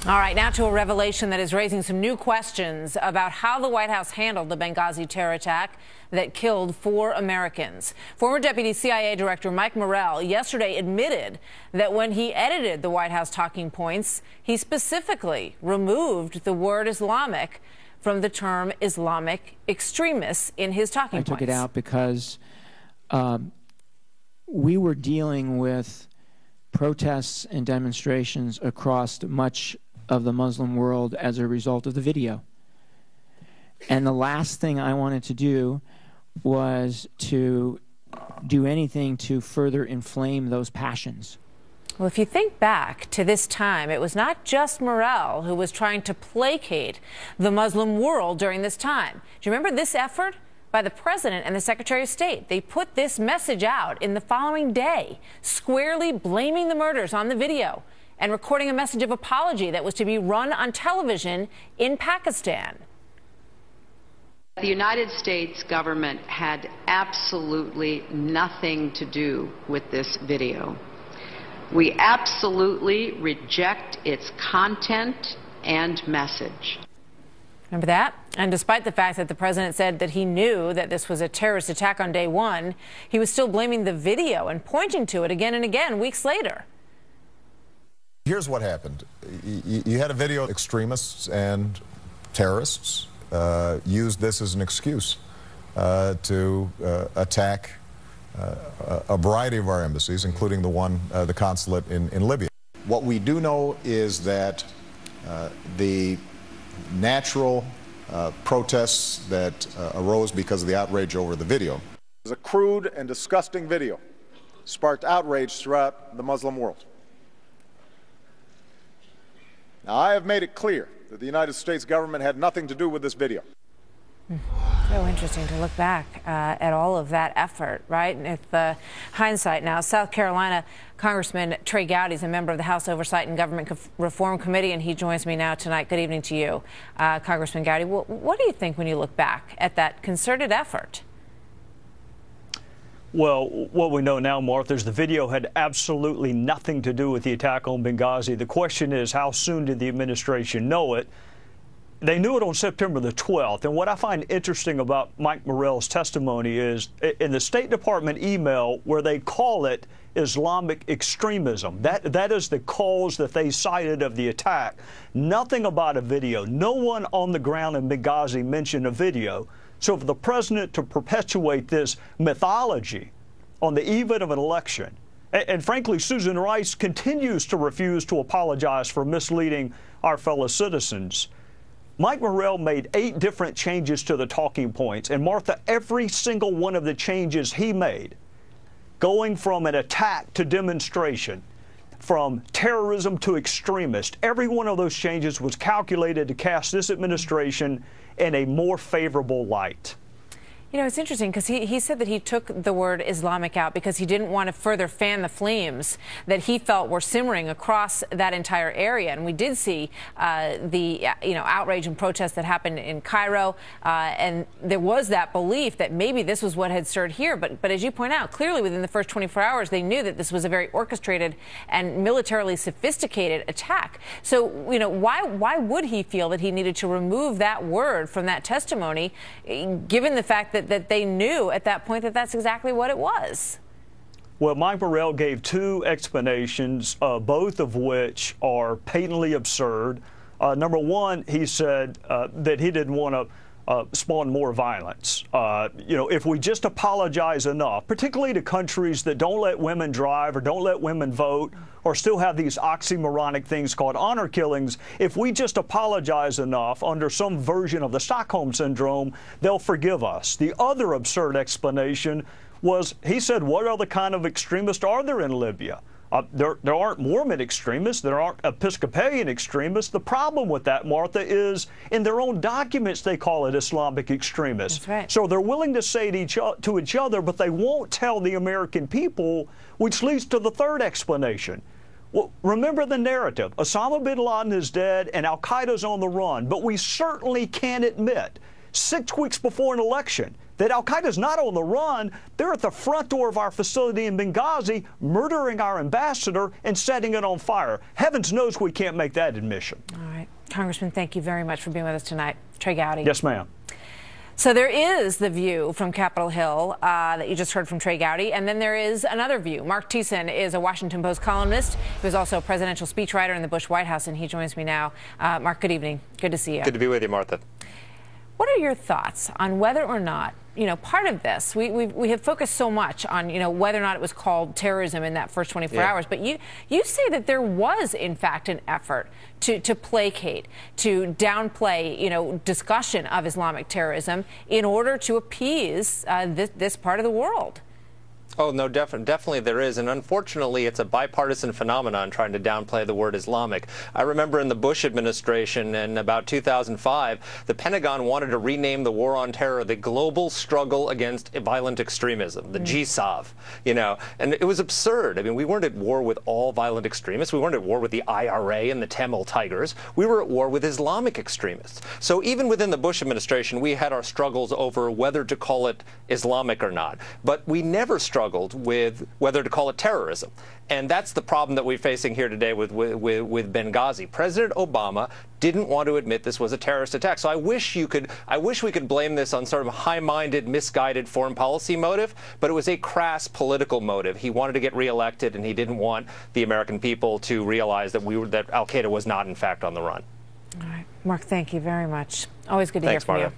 All right, now to a revelation that is raising some new questions about how the White House handled the Benghazi terror attack that killed 4 Americans. Former Deputy CIA Director Mike Morell yesterday admitted that when he edited the White House talking points, he specifically removed the word Islamic from the term Islamic extremists in his talking points. I took it out because we were dealing with protests and demonstrations across much of the Muslim world as a result of the video. And the last thing I wanted to do was to do anything to further inflame those passions. Well, if you think back to this time, it was not just Morell who was trying to placate the Muslim world during this time. Do you remember this effort by the President and the Secretary of State? They put this message out in the following day, squarely blaming the murders on the video and recording a message of apology that was to be run on television in Pakistan. The United States government had absolutely nothing to do with this video. We absolutely reject its content and message. Remember that? And despite the fact that the president said that he knew that this was a terrorist attack on day one, he was still blaming the video and pointing to it again and again weeks later. Here's what happened. You had a video. Extremists and terrorists used this as an excuse to attack a variety of our embassies, including the consulate in Libya. What we do know is that the natural protests that arose because of the outrage over the video. It was a crude and disgusting video, sparked outrage throughout the Muslim world. Now, I have made it clear that the United States government had nothing to do with this video. So interesting to look back at all of that effort, right? And if hindsight now, South Carolina Congressman Trey Gowdy is a member of the House Oversight and Government Reform Committee, and he joins me now tonight. Good evening to you, Congressman Gowdy. What do you think when you look back at that concerted effort? Well, what we know now, Martha, is the video had absolutely nothing to do with the attack on Benghazi. The question is, how soon did the administration know it? They knew it on September the 12th. And what I find interesting about Mike Morell's testimony is in the State Department email where they call it Islamic extremism. That is the cause that they cited of the attack. Nothing about a video. No one on the ground in Benghazi mentioned a video. So for the president to perpetuate this mythology on the eve of an election, and frankly, Susan Rice continues to refuse to apologize for misleading our fellow citizens. Mike Morell made 8 different changes to the talking points, and Martha, every single one of the changes he made, going from an attack to demonstration, from terrorism to extremist, every one of those changes was calculated to cast this administration in a more favorable light. You know, it's interesting because he said that he took the word Islamic out because he didn't want to further fan the flames that he felt were simmering across that entire area. And we did see the outrage and protest that happened in Cairo, and there was that belief that maybe this was what had stirred here. But as you point out, clearly within the first 24 hours, they knew that this was a very orchestrated and militarily sophisticated attack. So, you know, why would he feel that he needed to remove that word from that testimony, given the fact that they knew at that point that that's exactly what it was? Well, Mike Morell gave 2 explanations, both of which are patently absurd. Number one, he said that he didn't want to spawn more violence. You know, if we just apologize enough, particularly to countries that don't let women drive or don't let women vote or still have these oxymoronic things called honor killings, if we just apologize enough under some version of the Stockholm Syndrome, they'll forgive us. The other absurd explanation was, he said, what other kind of extremists are there in Libya? There aren't Mormon extremists. There aren't Episcopalian extremists. The problem with that, Martha, is in their own documents they call it Islamic extremists. That's right. So they're willing to say to each other, but they won't tell the American people, which leads to the third explanation. Well, remember the narrative. Osama bin Laden is dead and Al-Qaeda's on the run, but we certainly can't admit 6 weeks before an election that al-Qaeda's not on the run. They're at the front door of our facility in Benghazi, murdering our ambassador and setting it on fire. Heavens knows we can't make that admission. All right. Congressman, thank you very much for being with us tonight. Trey Gowdy. Yes, ma'am. So there is the view from Capitol Hill that you just heard from Trey Gowdy, and then there is another view. Mark Thiessen is a Washington Post columnist who is also a presidential speechwriter in the Bush White House, and he joins me now. Mark, good evening. Good to see you. Good to be with you, Martha. What are your thoughts on whether or not, part of this, we have focused so much on, whether or not it was called terrorism in that first 24 hours, but you say that there was, in fact, an effort to placate, to downplay, discussion of Islamic terrorism in order to appease this part of the world. Oh, no, definitely there is. And unfortunately, it's a bipartisan phenomenon trying to downplay the word Islamic. I remember in the Bush administration in about 2005, the Pentagon wanted to rename the war on terror the Global Struggle Against Violent Extremism, the GSOV, and it was absurd. I mean, we weren't at war with all violent extremists. We weren't at war with the IRA and the Tamil Tigers. We were at war with Islamic extremists. So even within the Bush administration, we had our struggles over whether to call it Islamic or not. But we never struggled with whether to call it terrorism. And that's the problem that we're facing here today with Benghazi. President Obama didn't want to admit this was a terrorist attack. So I wish we could blame this on sort of a high-minded, misguided foreign policy motive, but it was a crass political motive. He wanted to get reelected, and he didn't want the American people to realize that al-Qaeda was not, in fact, on the run. All right. Mark, thank you very much. Always good to hear from you.